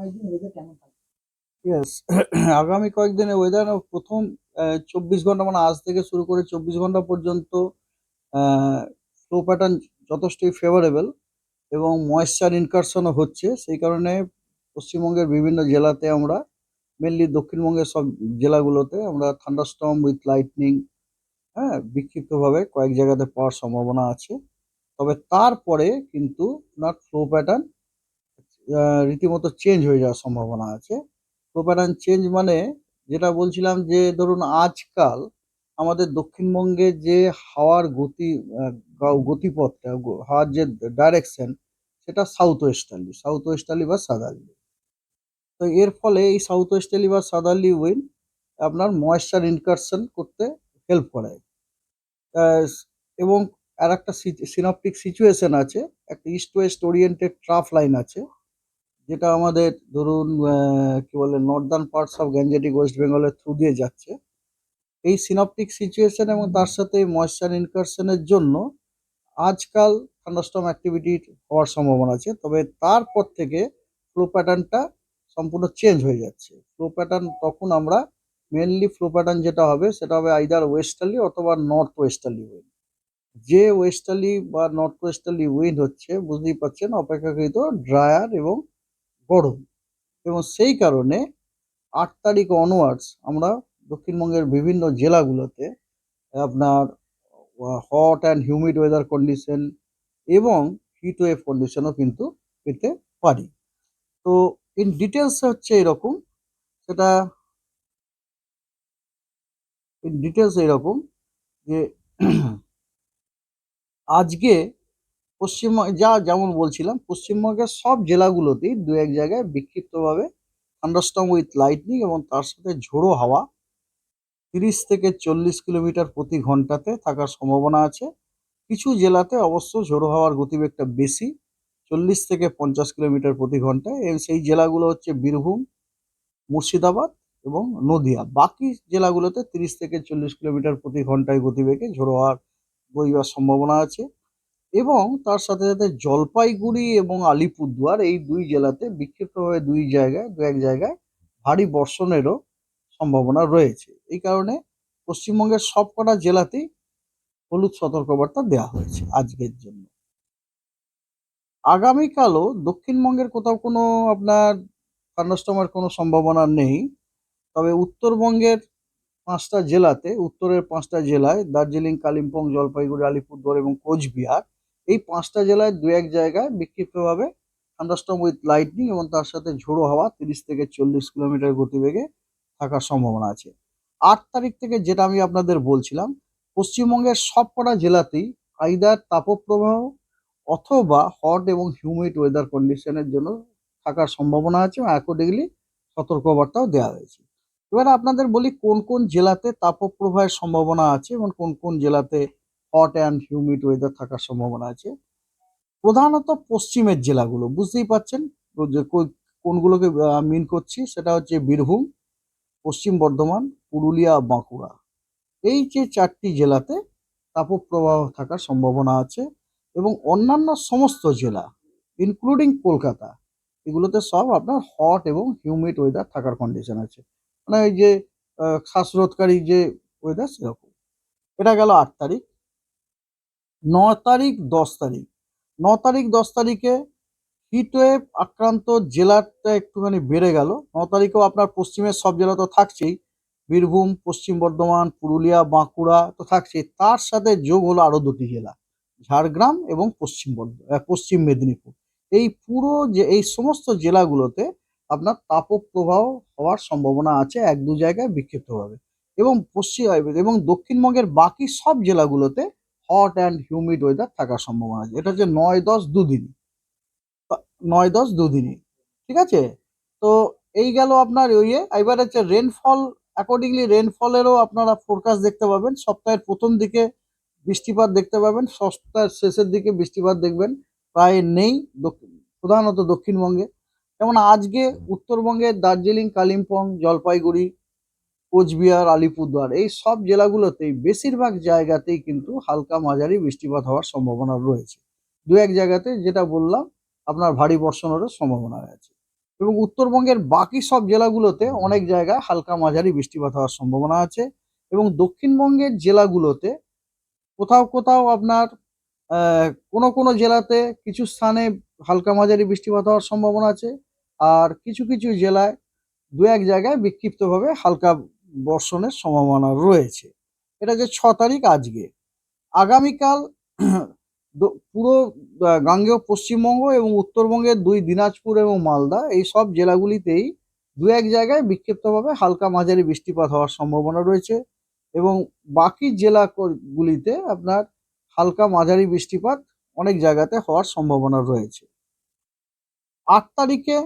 কয়েকদিন ওয়েদার কেমন থাকবে? ইয়েস। আগামী কয়েকদিনের ওয়েদার প্রথম 24 ঘন্টা মানে আজ থেকে শুরু করে 24 ঘন্টা পর্যন্ত ফ্লো প্যাটার্ন যথেষ্টই ফেভারেবল এবং ময়েশ্চার ইনকারশনও হচ্ছে। সেই কারণে পশ্চিমবঙ্গের বিভিন্ন জেলাতে আমরা মেনলি দক্ষিণবঙ্গের সব জেলাগুলোতে আমরা থান্ডারস্টর্ম উইথ লাইটনিং, হ্যাঁ, বিক্ষিপ্তভাবে কয়েক জায়গাতে পাওয়ার সম্ভাবনা আছে। তবে তারপরে কিন্তু আপনার ফ্লো প্যাটার্ন রীতিমতো চেঞ্জ হয়ে যাওয়ার সম্ভাবনা আছে। ফ্লো প্যাটার্ন চেঞ্জ মানে যেটা বলছিলাম যে ধরুন আজকাল আমাদের দক্ষিণবঙ্গে যে হাওয়ার গতিপথটা, হাওয়ার যে ডাইরেকশন, সেটা সাউথ ওয়েস্টার্লি বা সাদার্লি। তো এর ফলে এই সাউথ ওয়েস্টার্লি বা সাদার্লি উইন্ড আপনার ময়েশ্চার ইনকারশন করতে হেল্প করে। আহ, এবং আর একটা সিনপটিক সিচুয়েশন আছে, একটা east West oriented trough line আছে, যেটা আমাদের ধরুন কি বলে Northern parts of Gangetic West বেঙ্গলের থ্রু দিয়ে যাচ্ছে। এই সিনপটিক সিচুয়েশন এবং তার সাথে ময়েশ্চার ইনকারশনের জন্য আজকাল থান্ডারস্টর্ম অ্যাক্টিভিটি হওয়ার সম্ভাবনা আছে। তবে তারপর থেকে ফ্লো প্যাটার্নটা সম্পূর্ণ চেঞ্জ হয়ে যাচ্ছে। ফ্লো প্যাটার্ন তখন আমরা মেনলি ফ্লো প্যাটার্ন যেটা হবে সেটা হবে আইদার ওয়েস্টার্লি অথবা নর্থ ওয়েস্টার্লি উইন্ড। যে ওয়েস্টার্লি বা নর্থ ওয়েস্টার্লি উইন্ড হচ্ছে, বুঝতেই পারছেন, অপেক্ষাকৃত ড্রায়ার এবং গরম। এবং সেই কারণে 8 তারিখ অনওয়ার্ডস আমরা দক্ষিণবঙ্গের বিভিন্ন জেলাগুলোতে আপনার hot and humid weather condition এবং হিট ওয়েভ কন্ডিশনও কিন্তু পেতে পারি। তো ইন ডিটেলস হচ্ছে এরকম, সেটা ইন ডিটেলস এরকম যে আজকে পশ্চিমবঙ্গ যেমন বলছিলাম, পশ্চিমবঙ্গের সব জেলাগুলোতেই দু এক জায়গায় বিক্ষিপ্তভাবে থান্ডারস্টর্ম উইথ লাইটনিং এবং তার সাথে ঝোড়ো হাওয়া 30 থেকে 40 কিলোমিটার প্রতি ঘন্টাতে থাকার সম্ভাবনা আছে। কিছু জেলাতে অবশ্য ঝোড়ো হাওয়ার গতিবেগটা বেশি, 40 থেকে 50 কিলোমিটার প্রতি ঘন্টায়। এবং সেই জেলাগুলো হচ্ছে বীরভূম, মুর্শিদাবাদ এবং নদিয়া। বাকি জেলাগুলোতে 30 থেকে 40 কিলোমিটার প্রতি ঘন্টায় গতিবেগে ঝোড়ো হাওয়ার বইবার সম্ভাবনা আছে। এবং তার সাথে সাথে জলপাইগুড়ি এবং আলিপুরদুয়ার এই দুই জেলাতে বিক্ষিপ্তভাবে দু এক জায়গায় ভারী বর্ষণেরও সম্ভাবনা রয়েছে। এই কারণে পশ্চিমবঙ্গের সবকটা জেলাতেই হলুদ সতর্কবার্তা দেওয়া হয়েছে আজকের জন্য। আগামীকালও দক্ষিণবঙ্গের কোথাও কোনো আপনার থান্ডারস্টর্মের কোনো সম্ভাবনা নেই। তবে উত্তরবঙ্গের 5টা জেলাতে, উত্তরের 5টা জেলায় দার্জিলিং, কালিম্পং, জলপাইগুড়ি, আলিপুরদুয়ার এবং কোচবিহার, এই 5টা জেলায় দু এক জায়গায় বিক্ষিপ্তভাবে থান্ডারস্টর্ম উইথ লাইটনিং এবং তার সাথে ঝোড়ো হাওয়া 30 থেকে 40 কিলোমিটার গতিবেগে থাকার সম্ভাবনা আছে। 8 তারিখ থেকে যেটা আমি আপনাদের বলছিলাম, পশ্চিমবঙ্গের সবকটা জেলাতেই আইদার তাপপ্রবাহ অথবা হট এবং হিউমিড ওয়েদার কন্ডিশনের জন্য থাকার সম্ভাবনা আছে এবং অ্যাকর্ডিংলি সতর্কবার্তাও দেওয়া হয়েছে। এবার আপনাদের বলি কোন কোন জেলাতে তাপপ্রবাহের সম্ভাবনা আছে এবং কোন কোন জেলাতে হট অ্যান্ড হিউমিড ওয়েদার থাকার সম্ভাবনা আছে। প্রধানত পশ্চিমের জেলাগুলো বুঝতেই পাচ্ছেন তো যে কোনগুলোকে মিন করছি, সেটা হচ্ছে বীরভূম, পশ্চিম বর্ধমান, পুরুলিয়া, বাঁকুড়া। এই যে 4টি জেলাতে তাপপ্রবাহ থাকার সম্ভাবনা আছে। এবং অন্যান্য সমস্ত জেলা ইনক্লুডিং কলকাতা, এগুলোতে সব আপনার হট এবং হিউমিড ওয়েদার থাকার কন্ডিশন আছে, মানে এই যে শ্বাসরোধকারী যে ওয়েদার সেরকম। এটা গেল 8 তারিখ। 9 তারিখ 10 তারিখ, 9 তারিখ 10 তারিখে হিটওয়েভ আক্রান্ত জেলাটা একটুখানি বেড়ে গেল। 9 তারিখেও আপনার পশ্চিমের সব জেলা তো থাকছেই, বীরভূম, পশ্চিম বর্ধমান, পুরুলিয়া, বাঁকুড়া তো থাকছেই, তার সাথে যোগ হলো আরো 2টি জেলা, ঝাড়গ্রাম এবং পশ্চিম মেদিনীপুর। এই পুরো যে এই সমস্ত জেলাগুলোতে আপনার তাপপ্রবাহ হওয়ার সম্ভাবনা আছে এক দু জায়গায় বিক্ষিপ্তভাবে। এবং এবং দক্ষিণবঙ্গের বাকি সব জেলাগুলোতে হট অ্যান্ড হিউমিড ওয়েদার থাকার সম্ভাবনা আছে। এটা হচ্ছে 9 10 2 দিন, 9 10 2 দিনই, ঠিক আছে? তো এই গেল আপনার ইয়ে। এবার হচ্ছে রেনফল, অ্যাকর্ডিংলি রেনফলেরও আপনারা ফোরকাস্ট দেখতে পাবেন। সপ্তাহের প্রথম দিকে বৃষ্টিপাত দেখতে পাবেন, সপ্তাহের শেষের দিকে বৃষ্টিপাত দেখবেন প্রায় নেই, প্রধানত দক্ষিণবঙ্গে। যেমন আজকে উত্তরবঙ্গের দার্জিলিং, কালিম্পং, জলপাইগুড়ি, কোচবিহার, আলিপুরদুয়ার এই সব জেলাগুলোতেই বেশিরভাগ জায়গাতেই কিন্তু হালকা মাঝারি বৃষ্টিপাত হওয়ার সম্ভাবনা রয়েছে। দু এক জায়গাতে যেটা বললাম আপনার ভারী বর্ষণেরও সম্ভাবনা আছে। এবং উত্তরবঙ্গের বাকি সব জেলাগুলোতে অনেক জায়গায় হালকা মাঝারি বৃষ্টিপাত হওয়ার সম্ভাবনা আছে। এবং দক্ষিণবঙ্গের জেলাগুলোতে কোথাও কোথাও আপনার কোনো কোনো জেলাতে কিছু স্থানে হালকা মাঝারি বৃষ্টিপাত হওয়ার সম্ভাবনা আছে। আর কিছু কিছু জেলায় দু এক জায়গায় বিক্ষিপ্তভাবে হালকা বর্ষণের সম্ভাবনা রয়েছে। এটা যে 6 তারিখ আজকে। আগামীকাল পুরো গাঙ্গেয় পশ্চিমবঙ্গ এবং উত্তরবঙ্গের 2 দিনাজপুর এবং মালদা এই সব জেলাগুলিতেই দু এক জায়গায় বিক্ষিপ্তভাবে হালকা মাঝারি বৃষ্টিপাত হওয়ার সম্ভাবনা রয়েছে। এবং বাকি জেলাগুলিতে আপনার হালকা মাঝারি বৃষ্টিপাত অনেক জায়গাতে হওয়ার সম্ভাবনা রয়েছে। 8 তারিখে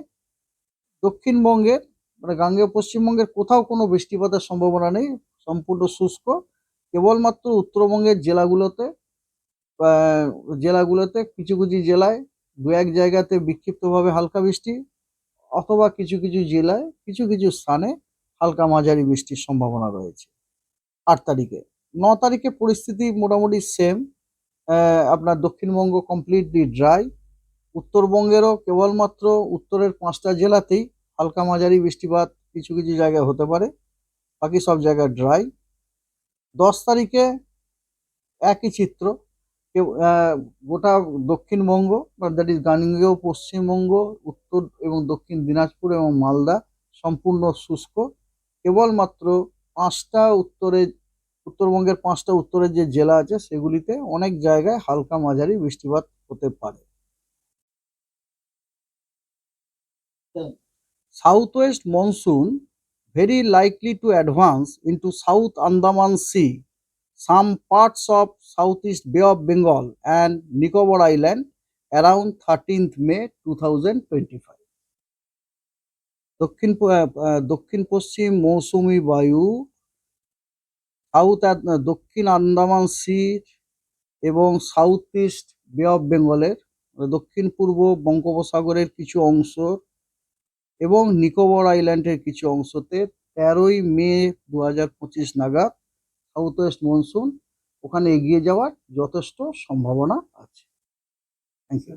দক্ষিণবঙ্গের মানে গাঙ্গেয় পশ্চিমবঙ্গের কোথাও কোনো বৃষ্টিপাতের সম্ভাবনা নেই, সম্পূর্ণ শুষ্ক। কেবলমাত্র উত্তরবঙ্গের জেলাগুলোতে কিছু কিছু জেলায় দু এক জায়গাতে বিক্ষিপ্তভাবে হালকা বৃষ্টি, অথবা কিছু কিছু জেলায় কিছু কিছু স্থানে হালকা মাঝারি বৃষ্টির সম্ভাবনা রয়েছে 8 তারিখে। 9 তারিখে পরিস্থিতি মোটামুটি সেম। আপনার দক্ষিণবঙ্গ কমপ্লিটলি ড্রাই। উত্তরবঙ্গেরও কেবলমাত্র উত্তরের 5টা জেলাতেই হালকা মাঝারি বৃষ্টিপাত কিছু কিছু জায়গায় হতে পারে, বাকি সব জায়গায় ড্রাই। 10 তারিখে একই চিত্র। গোটা দক্ষিণবঙ্গ দ্যাট ইজ গাঙ্গেয় পশ্চিমবঙ্গ, উত্তর এবং দক্ষিণ দিনাজপুর এবং মালদা সম্পূর্ণ শুষ্ক। কেবলমাত্র উত্তরবঙ্গের 5টা উত্তরের যে জেলা আছে সেগুলিতে অনেক জায়গায় হালকা মাঝারি বৃষ্টিপাত হতে পারে। South West monsoon very likely to advance into South Andaman Sea, some parts of Southeast Bay of Bengal and Nicobar Island around 13th May 2025. দক্ষিণ পশ্চিম মৌসুমী বায়ু দক্ষিণ আন্দামান সি এবং সাউথ ইস্ট বে অফ বেঙ্গলের দক্ষিণ পূর্ব বঙ্গোপসাগরের কিছু অংশ এবং নিকোবর আইল্যান্ডের কিছু অংশতে 13ই মে 2025 নাগাদ সাউথ ওয়েস্ট মনসুন ওখানে এগিয়ে যাওয়ার যথেষ্ট সম্ভাবনা আছে। Thank you.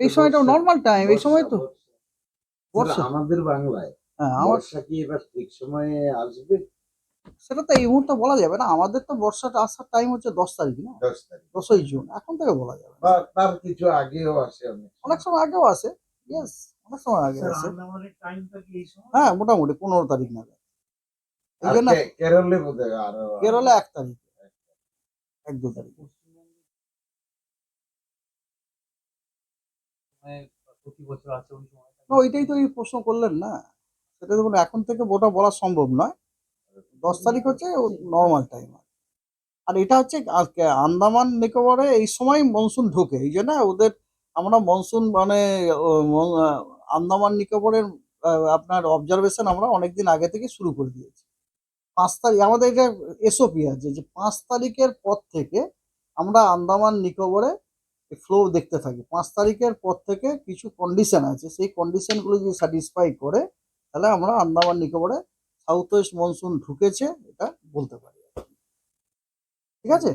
এই সময়টা নর্মাল টাইম, এই সময় তো বর্ষা আমাদের বাংলায়। হ্যাঁ, বর্ষা কি এবার ঠিক সময়ে আসবে? সেটা তো এই মুহূর্তে বলা যাবে না। আমাদের তো বর্ষাটা আসার টাইম হচ্ছে 10 তারিখ না, 10 তারিখ 10ই জুন। এখন থেকে বলা যাবে না। বা তার কিছু আগেও আসে অনেক সময় আগেও আসে। ইয়েস, অনেক সময় আগে আসে। হ্যাঁ, মোটামুটি 15 তারিখ নাগাদ। এই জন্য কেরলে বোধহয় আরো কেরলে 1 তারিখ, 1-2 তারিখ। না, ওইটাই তো এই প্রশ্ন করলেন না, সেটা তো এখন থেকে ওটা বলা সম্ভব নয়। 10 তারিখ হচ্ছে নর্মাল টাইম। আর এটা হচ্ছে আন্দামান নিকোবরে এই সময় মনসুন ঢোকে, এই জন্য ওদের আমরা মনসুন মানে আন্দামান নিকোবরের আপনার অবজারভেশন আমরা অনেকদিন আগে থেকে শুরু করে দিয়েছি। 5 তারিখ আমাদের এটা এসওপি আছে যে 5 তারিখের পর থেকে আমরা আন্দামান নিকোবরে ফ্লো দেখতে থাকি। 5 তারিখের পর থেকে কিছু কন্ডিশন আছে, সেই কন্ডিশনগুলো যদি স্যাটিসফাই করে তাহলে আমরা আন্দামান নিকোবরে সাউথ ওয়েস্ট মনসুন ঢুকেছে এটা বলতে পারি। ঠিক আছে।